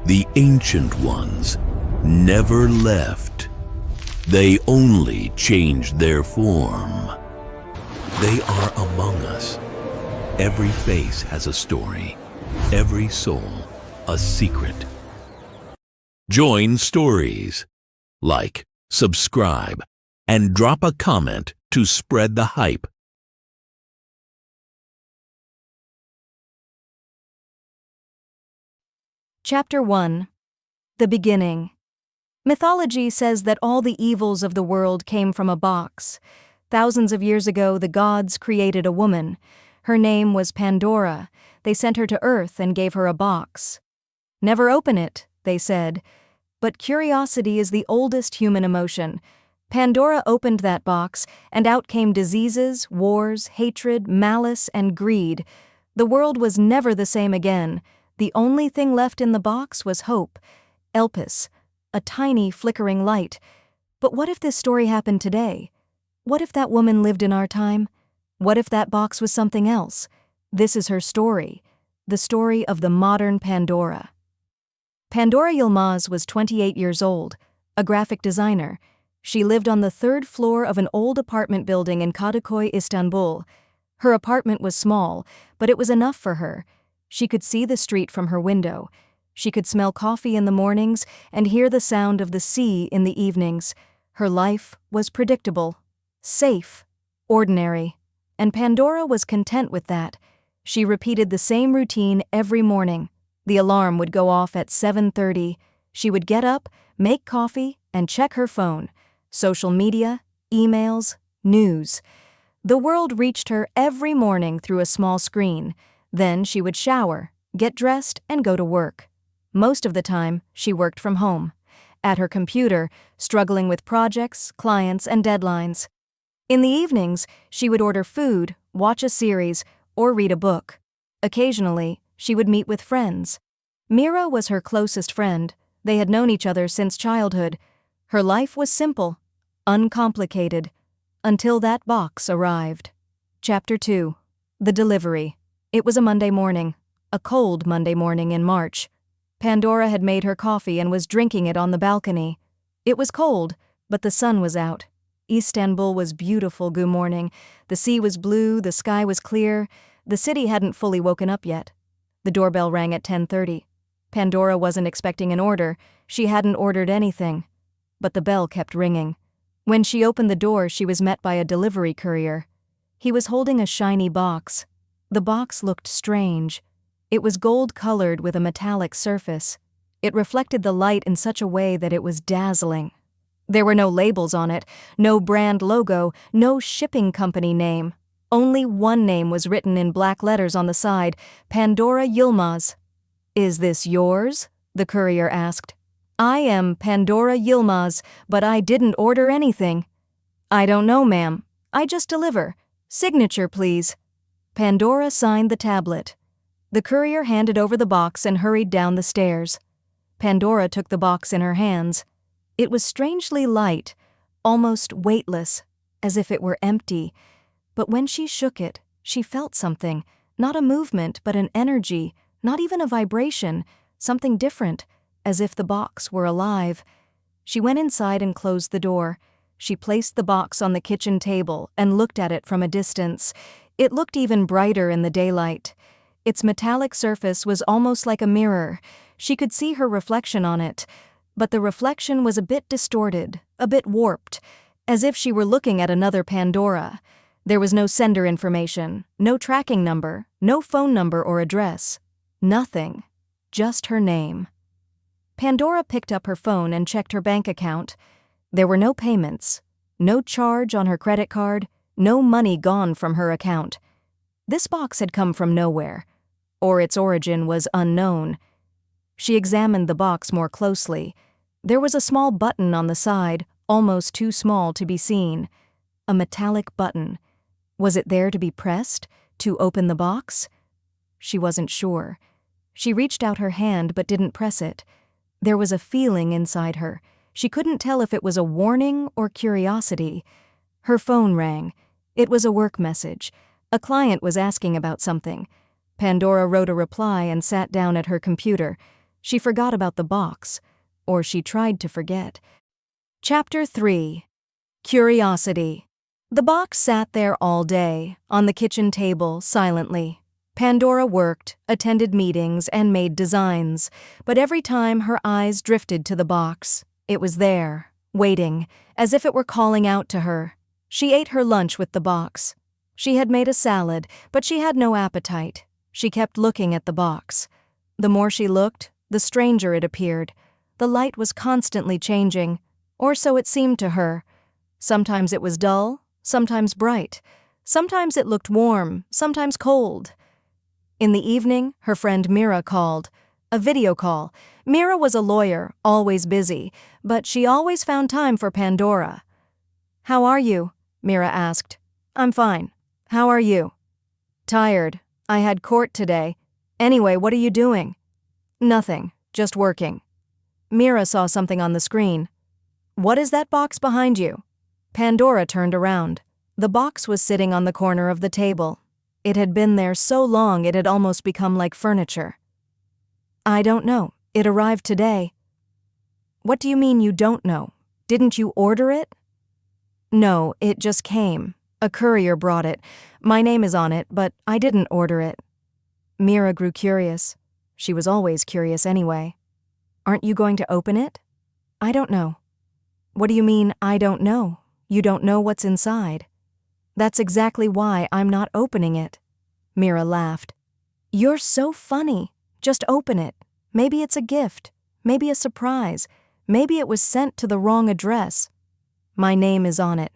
The ancient ones never left. They only changed their form. They are among us. Every face has a story. Every soul, a secret. Join stories. Like, subscribe, and drop a comment to spread the hype. Chapter 1. The Beginning. Mythology says that all the evils of the world came from a box. Thousands of years ago, the gods created a woman. Her name was Pandora. They sent her to Earth and gave her a box. "Never open it," they said. But curiosity is the oldest human emotion. Pandora opened that box, and out came diseases, wars, hatred, malice, and greed. The world was never the same again. The only thing left in the box was hope. Elpis, a tiny flickering light. But what if this story happened today? What if that woman lived in our time? What if that box was something else? This is her story, the story of the modern Pandora. Pandora Yilmaz was 28 years old, a graphic designer. She lived on the 3rd floor of an old apartment building in Kadıköy, Istanbul. Her apartment was small, but it was enough for her. She could see the street from her window. She could smell coffee in the mornings and hear the sound of the sea in the evenings. Her life was predictable, safe, ordinary. And Pandora was content with that. She repeated the same routine every morning. The alarm would go off at 7:30. She would get up, make coffee, and check her phone. Social media, emails, news. The world reached her every morning through a small screen. Then she would shower, get dressed, and go to work. Most of the time, she worked from home, at her computer, struggling with projects, clients, and deadlines. In the evenings, she would order food, watch a series, or read a book. Occasionally, she would meet with friends. Mira was her closest friend. They had known each other since childhood. Her life was simple, uncomplicated, until that box arrived. Chapter 2. The Delivery. It was a Monday morning, a cold Monday morning in March. Pandora had made her coffee and was drinking it on the balcony. It was cold, but the sun was out. Istanbul was beautiful. Good morning. The sea was blue, the sky was clear. The city hadn't fully woken up yet. The doorbell rang at 10:30. Pandora wasn't expecting an order. She hadn't ordered anything. But the bell kept ringing. When she opened the door, she was met by a delivery courier. He was holding a shiny box. The box looked strange. It was gold-colored with a metallic surface. It reflected the light in such a way that it was dazzling. There were no labels on it, no brand logo, no shipping company name. Only one name was written in black letters on the side, Pandora Yilmaz. "Is this yours?" the courier asked. "I am Pandora Yilmaz, but I didn't order anything." "I don't know, ma'am. I just deliver. Signature, please." Pandora signed the tablet. The courier handed over the box and hurried down the stairs. Pandora took the box in her hands. It was strangely light, almost weightless, as if it were empty. But when she shook it, she felt something, not a movement, but an energy, not even a vibration, something different, as if the box were alive. She went inside and closed the door. She placed the box on the kitchen table and looked at it from a distance. It looked even brighter in the daylight. Its metallic surface was almost like a mirror. She could see her reflection on it, but the reflection was a bit distorted, a bit warped, as if she were looking at another Pandora. There was no sender information, no tracking number, no phone number or address. Nothing. Just her name. Pandora picked up her phone and checked her bank account. There were no payments, no charge on her credit card, no money gone from her account. This box had come from nowhere, or its origin was unknown. She examined the box more closely. There was a small button on the side, almost too small to be seen. A metallic button. Was it there to be pressed, to open the box? She wasn't sure. She reached out her hand but didn't press it. There was a feeling inside her. She couldn't tell if it was a warning or curiosity. Her phone rang. It was a work message. A client was asking about something. Pandora wrote a reply and sat down at her computer. She forgot about the box, or she tried to forget. Chapter 3. Curiosity. The box sat there all day, on the kitchen table, silently. Pandora worked, attended meetings, and made designs, but every time her eyes drifted to the box, it was there, waiting, as if it were calling out to her. She ate her lunch with the box. She had made a salad, but she had no appetite. She kept looking at the box. The more she looked, the stranger it appeared. The light was constantly changing, or so it seemed to her. Sometimes it was dull, sometimes bright. Sometimes it looked warm, sometimes cold. In the evening, her friend Mira called. A video call. Mira was a lawyer, always busy, but she always found time for Pandora. "How are you?" Mira asked. "I'm fine. How are you?" "Tired. I had court today. Anyway, what are you doing?" "Nothing. Just working." Mira saw something on the screen. "What is that box behind you?" Pandora turned around. The box was sitting on the corner of the table. It had been there so long it had almost become like furniture. "I don't know. It arrived today." "What do you mean you don't know? Didn't you order it?" "No, it just came. A courier brought it. My name is on it, but I didn't order it." Mira grew curious. She was always curious anyway. "Aren't you going to open it?" "I don't know." "What do you mean, I don't know? You don't know what's inside." "That's exactly why I'm not opening it." Mira laughed. "You're so funny. Just open it. Maybe it's a gift. Maybe a surprise. Maybe it was sent to the wrong address. My name is on it.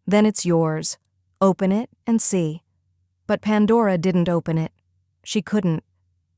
Then it's yours. Open it and see." But Pandora didn't open it. She couldn't.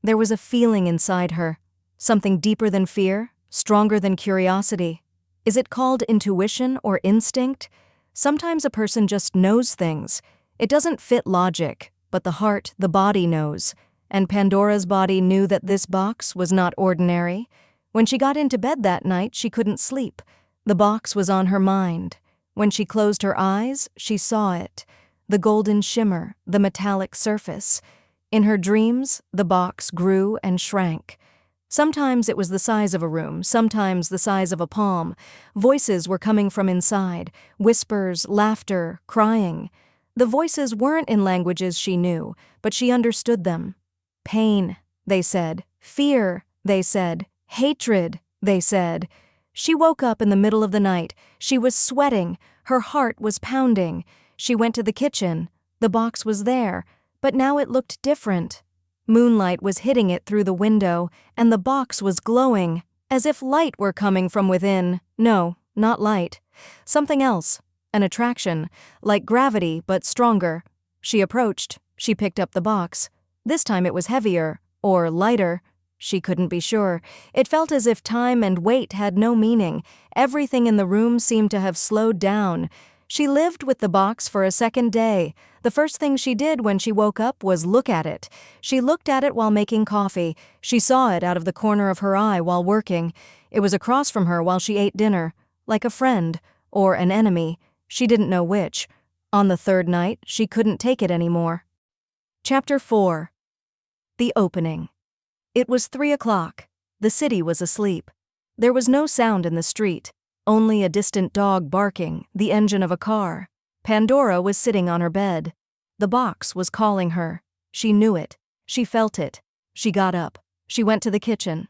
There was a feeling inside her. Something deeper than fear, stronger than curiosity. Is it called intuition or instinct? Sometimes a person just knows things. It doesn't fit logic, but the heart, the body knows. And Pandora's body knew that this box was not ordinary. When she got into bed that night, she couldn't sleep. The box was on her mind. When she closed her eyes, she saw it. The golden shimmer, the metallic surface. In her dreams, the box grew and shrank. Sometimes it was the size of a room, sometimes the size of a palm. Voices were coming from inside, whispers, laughter, crying. The voices weren't in languages she knew, but she understood them. Pain, they said. Fear, they said. Hatred, they said. She woke up in the middle of the night. She was sweating. Her heart was pounding. She went to the kitchen. The box was there, but now it looked different. Moonlight was hitting it through the window, and the box was glowing, as if light were coming from within. No, not light. Something else. An attraction, like gravity, but stronger. She approached. She picked up the box. This time it was heavier, or lighter. She couldn't be sure. It felt as if time and weight had no meaning. Everything in the room seemed to have slowed down. She lived with the box for a second day. The first thing she did when she woke up was look at it. She looked at it while making coffee. She saw it out of the corner of her eye while working. It was across from her while she ate dinner, like a friend, or an enemy. She didn't know which. On the third night, she couldn't take it anymore. Chapter 4. The Opening. It was 3:00. The city was asleep. There was no sound in the street, only a distant dog barking, the engine of a car. Pandora was sitting on her bed. The box was calling her. She knew it. She felt it. She got up. She went to the kitchen.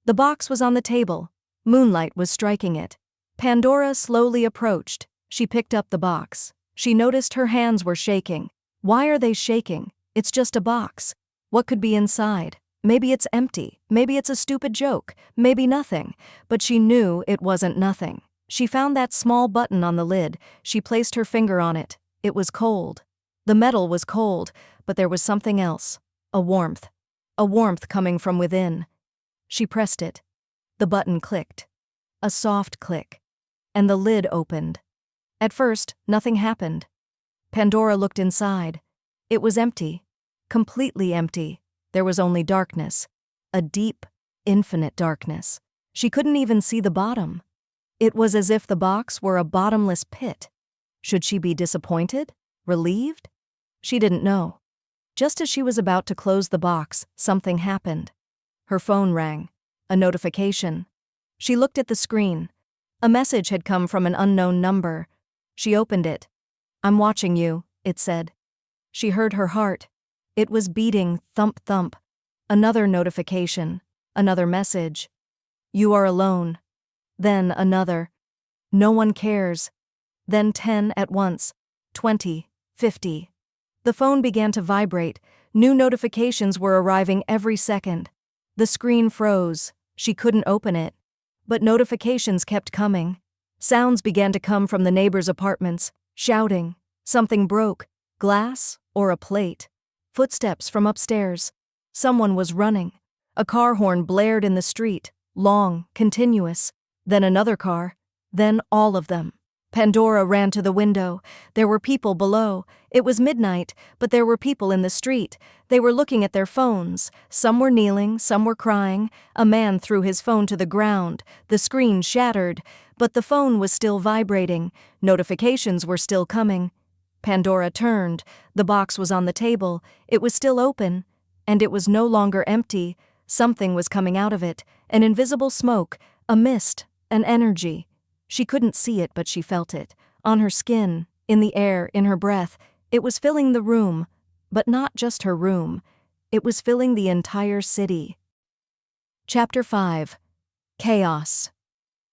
The box was on the table. Moonlight was striking it. Pandora slowly approached. She picked up the box. She noticed her hands were shaking. Why are they shaking? It's just a box. What could be inside? Maybe it's empty. Maybe it's a stupid joke. Maybe nothing. But she knew it wasn't nothing. She found that small button on the lid. She placed her finger on it. It was cold. The metal was cold, but there was something else. A warmth. A warmth coming from within. She pressed it. The button clicked. A soft click. And the lid opened. At first, nothing happened. Pandora looked inside. It was empty. Completely empty. There was only darkness. A deep, infinite darkness. She couldn't even see the bottom. It was as if the box were a bottomless pit. Should she be disappointed? Relieved? She didn't know. Just as she was about to close the box, something happened. Her phone rang. A notification. She looked at the screen. A message had come from an unknown number. She opened it. "I'm watching you," it said. She heard her heart. It was beating, thump thump. Another notification. Another message. "You are alone." Then another. "No one cares." Then 10 at once. 20, 50. The phone began to vibrate. New notifications were arriving every second. The screen froze. She couldn't open it. But notifications kept coming. Sounds began to come from the neighbors' apartments, shouting. Something broke. Glass or a plate. Footsteps from upstairs. Someone was running. A car horn blared in the street, long, continuous. Then another car. Then all of them. Pandora ran to the window. There were people below. It was midnight, but there were people in the street. They were looking at their phones. Some were kneeling, some were crying. A man threw his phone to the ground. The screen shattered, but the phone was still vibrating. Notifications were still coming. Pandora turned. The box was on the table. It was still open, and it was no longer empty. Something was coming out of it, an invisible smoke, a mist, an energy. She couldn't see it, but she felt it. On her skin, in the air, in her breath. It was filling the room, but not just her room. It was filling the entire city. Chapter 5. Chaos.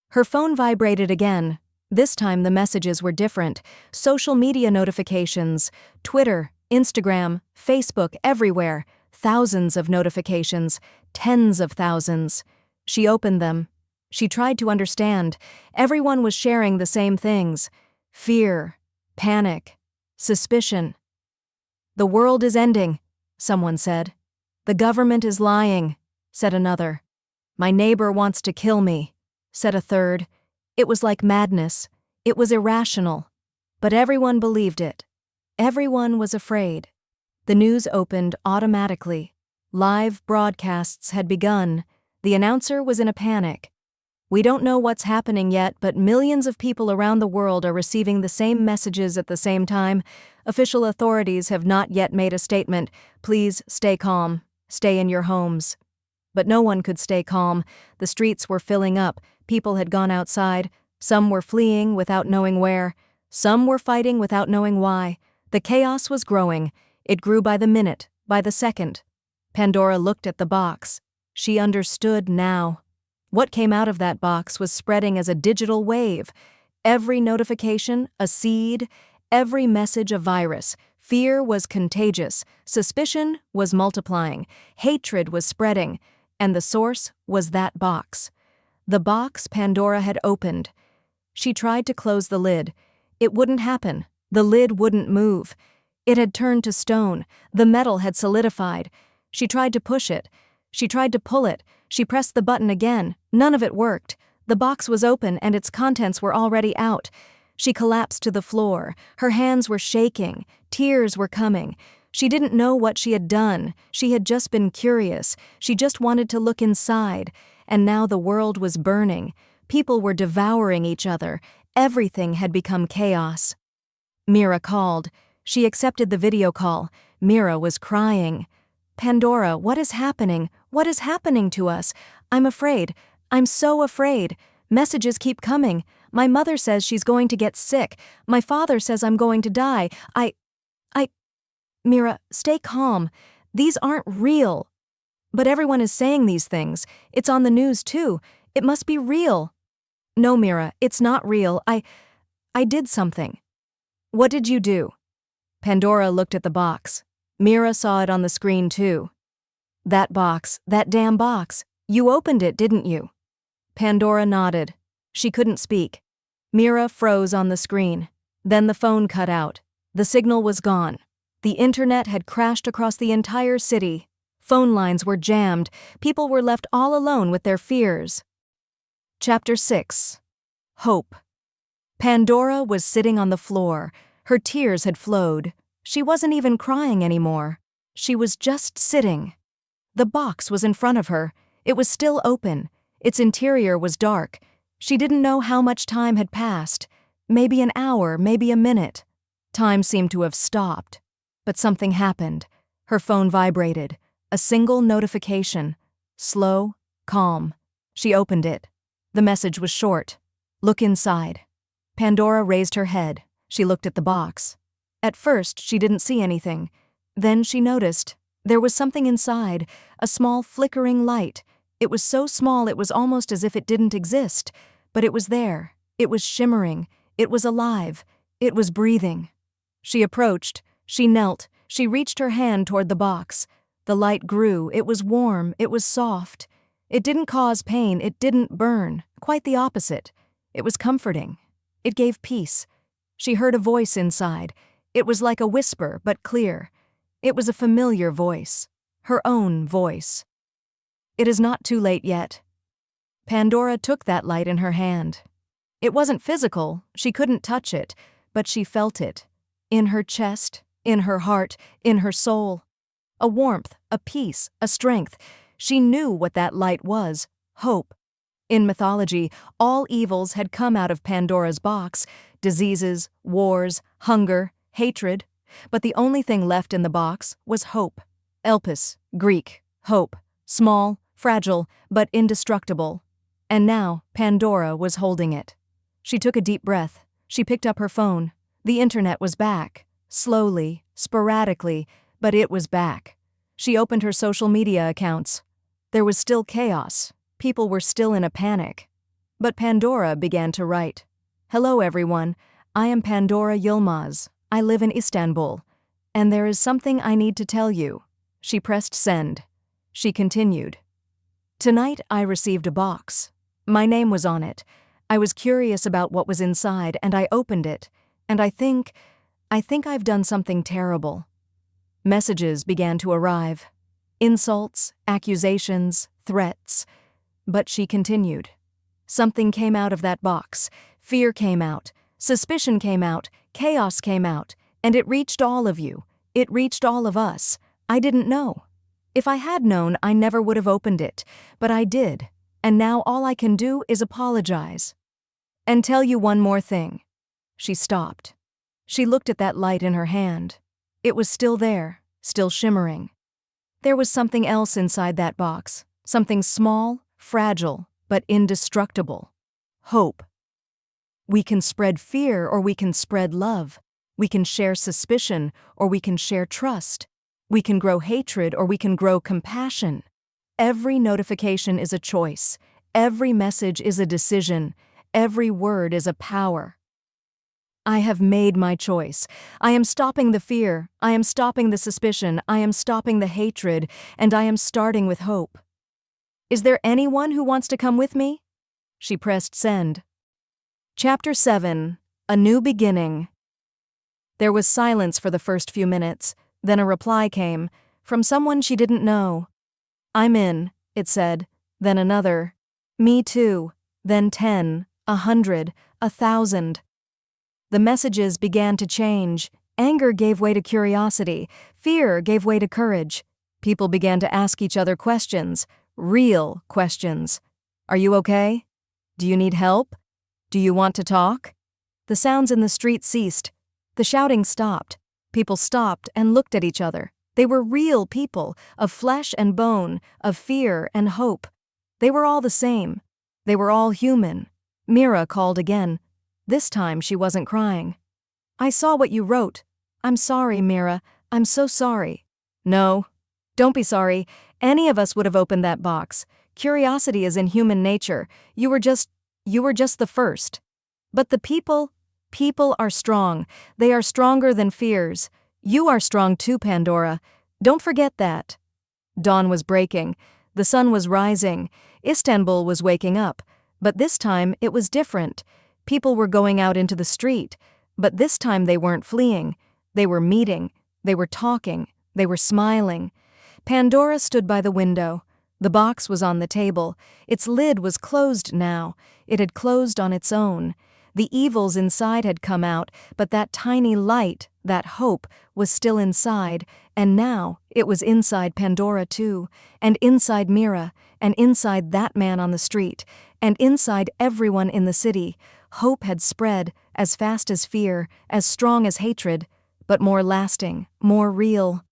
Her phone vibrated again. This time the messages were different. Social media notifications. Twitter, Instagram, Facebook, everywhere. Thousands of notifications. Tens of thousands. She opened them. She tried to understand. Everyone was sharing the same things. Fear, panic, suspicion. "The world is ending," someone said. "The government is lying," said another. "My neighbor wants to kill me," said a third. It was like madness. It was irrational. But everyone believed it. Everyone was afraid. The news opened automatically. Live broadcasts had begun. The announcer was in a panic. "We don't know what's happening yet, but millions of people around the world are receiving the same messages at the same time. Official authorities have not yet made a statement. Please stay calm. Stay in your homes." But no one could stay calm. The streets were filling up. People had gone outside. Some were fleeing without knowing where. Some were fighting without knowing why. The chaos was growing. It grew by the minute, by the second. Pandora looked at the box. She understood now. What came out of that box was spreading as a digital wave. Every notification, a seed. Every message, a virus. Fear was contagious. Suspicion was multiplying. Hatred was spreading. And the source was that box. The box Pandora had opened. She tried to close the lid. It wouldn't happen. The lid wouldn't move. It had turned to stone. The metal had solidified. She tried to push it. She tried to pull it. She pressed the button again. None of it worked. The box was open and its contents were already out. She collapsed to the floor. Her hands were shaking. Tears were coming. She didn't know what she had done. She had just been curious. She just wanted to look inside. And now the world was burning. People were devouring each other. Everything had become chaos. Mira called. She accepted the video call. Mira was crying. "Pandora, what is happening? What is happening to us? I'm afraid. I'm so afraid. Messages keep coming. My mother says she's going to get sick. My father says I'm going to die. Mira, stay calm. These aren't real." "But everyone is saying these things. It's on the news too. It must be real." "No, Mira, it's not real. I did something." "What did you do?" Pandora looked at the box. Mira saw it on the screen too. "That box, that damn box. You opened it, didn't you?" Pandora nodded. She couldn't speak. Mira froze on the screen. Then the phone cut out. The signal was gone. The internet had crashed across the entire city. Phone lines were jammed. People were left all alone with their fears. Chapter 6. Hope. Pandora was sitting on the floor. Her tears had flowed. She wasn't even crying anymore. She was just sitting. The box was in front of her. It was still open. Its interior was dark. She didn't know how much time had passed. Maybe an hour, maybe a minute. Time seemed to have stopped. But something happened. Her phone vibrated. A single notification. Slow, calm, She opened it. The message was short. Look inside. Pandora raised her head. She looked at the box. At first, she didn't see anything. Then she noticed. There was something inside, a small flickering light. It was so small it was almost as if it didn't exist. But it was there. It was shimmering. It was alive. It was breathing. She approached. She knelt. She reached her hand toward the box. The light grew. It was warm. It was soft. It didn't cause pain. It didn't burn. Quite the opposite. It was comforting. It gave peace. She heard a voice inside. It was like a whisper, but clear. It was a familiar voice. Her own voice. It is not too late yet. Pandora took that light in her hand. It wasn't physical. She couldn't touch it, but she felt it. In her chest, in her heart, in her soul. A warmth, a peace, a strength. She knew what that light was. Hope. In mythology, all evils had come out of Pandora's box. Diseases, wars, hunger, hatred. But the only thing left in the box was hope. Elpis, Greek, hope. Small, fragile, but indestructible. And now, Pandora was holding it. She took a deep breath. She picked up her phone. The internet was back. Slowly, sporadically, but it was back. She opened her social media accounts. There was still chaos. People were still in a panic. But Pandora began to write. Hello everyone, I am Pandora Yilmaz. I live in Istanbul. And there is something I need to tell you. She pressed send. She continued. Tonight I received a box. My name was on it. I was curious about what was inside and I opened it. And I think I've done something terrible. Messages began to arrive. Insults, accusations, threats. But she continued. Something came out of that box. Fear came out. Suspicion came out. Chaos came out. And it reached all of you. It reached all of us. I didn't know. If I had known, I never would have opened it. But I did. And now all I can do is apologize. And tell you one more thing. She stopped. She looked at that light in her hand. It was still there, still shimmering. There was something else inside that box. Something small, fragile, but indestructible. Hope. We can spread fear or we can spread love. We can share suspicion or we can share trust. We can grow hatred or we can grow compassion. Every notification is a choice. Every message is a decision. Every word is a power. I have made my choice. I am stopping the fear. I am stopping the suspicion. I am stopping the hatred. And I am starting with hope. Is there anyone who wants to come with me? She pressed send. Chapter 7. A New Beginning. There was silence for the first few minutes. Then a reply came, from someone she didn't know. I'm in, it said. Then another. Me too. Then 10, 100, 1,000. The messages began to change. Anger gave way to curiosity. Fear gave way to courage. People began to ask each other questions. Real questions. Are you okay? Do you need help? Do you want to talk? The sounds in the street ceased. The shouting stopped. People stopped and looked at each other. They were real people, of flesh and bone, of fear and hope. They were all the same. They were all human. Mira called again. This time she wasn't crying. I saw what you wrote. I'm sorry, Mira. I'm so sorry. No. Don't be sorry. Any of us would have opened that box. Curiosity is in human nature. You were just the first. But the people are strong. They are stronger than fears. You are strong too, Pandora. Don't forget that. Dawn was breaking. The sun was rising. Istanbul was waking up. But this time it was different. People were going out into the street. But this time they weren't fleeing. They were meeting. They were talking. They were smiling. Pandora stood by the window. The box was on the table. Its lid was closed now. It had closed on its own. The evils inside had come out, but that tiny light, that hope, was still inside, and now it was inside Pandora too, and inside Mira, and inside that man on the street, and inside everyone in the city. Hope had spread, as fast as fear, as strong as hatred, but more lasting, more real.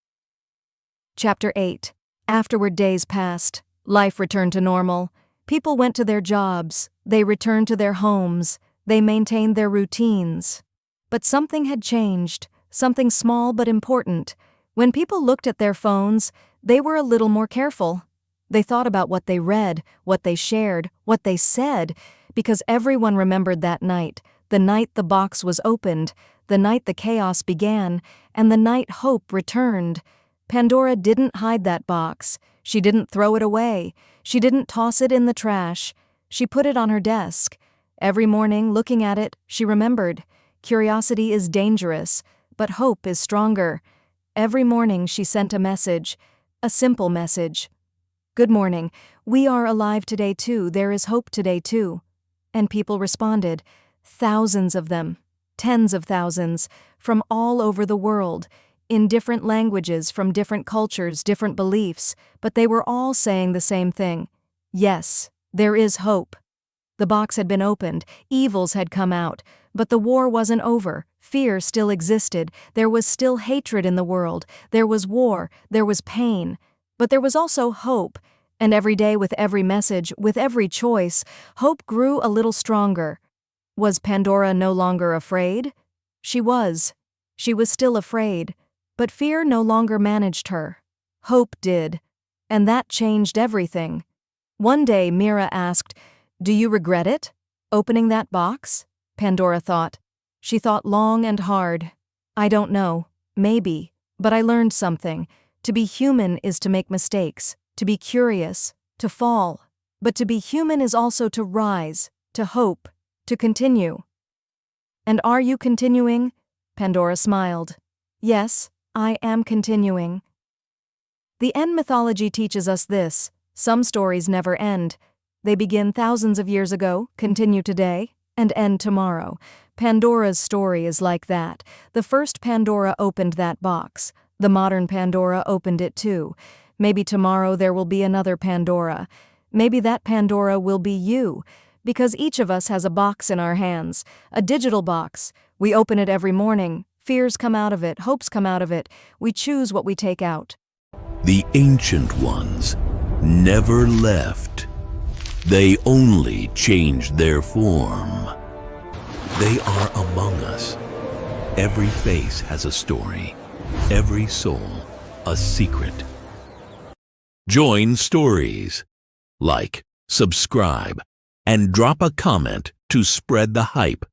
Chapter 8. Afterward days passed. Life returned to normal. People went to their jobs, they returned to their homes, they maintained their routines. But something had changed, something small but important. When people looked at their phones, they were a little more careful. They thought about what they read, what they shared, what they said, because everyone remembered that night, the night the box was opened, the night the chaos began, and the night hope returned. Pandora didn't hide that box. She didn't throw it away. She didn't toss it in the trash. She put it on her desk. Every morning, looking at it, she remembered. Curiosity is dangerous, but hope is stronger. Every morning she sent a message, a simple message. "Good morning. We are alive today too. There is hope today too." And people responded. Thousands of them, tens of thousands, from all over the world, in different languages, from different cultures, different beliefs, but they were all saying the same thing. Yes, there is hope. The box had been opened, evils had come out, but the war wasn't over. Fear still existed. There was still hatred in the world. There was war. There was pain. But there was also hope. And every day, with every message, with every choice, hope grew a little stronger. Was Pandora no longer afraid? She was. She was still afraid. But fear no longer managed her. Hope did. And that changed everything. One day, Mira asked, "Do you regret it? Opening that box?" Pandora thought. She thought long and hard. "I don't know. Maybe. But I learned something. To be human is to make mistakes, to be curious, to fall. But to be human is also to rise, to hope, to continue." "And are you continuing?" Pandora smiled. "Yes, I am continuing." The end mythology teaches us this: some stories never end. They begin thousands of years ago, continue today, and end tomorrow. Pandora's story is like that. The first Pandora opened that box. The modern Pandora opened it too. Maybe tomorrow there will be another Pandora. Maybe that Pandora will be you. Because each of us has a box in our hands, a digital box. We open it every morning. Fears come out of it, hopes come out of it. We choose what we take out. The ancient ones never left. They only changed their form. They are among us. Every face has a story. Every soul, a secret. Join stories. Like, subscribe, and drop a comment to spread the hype.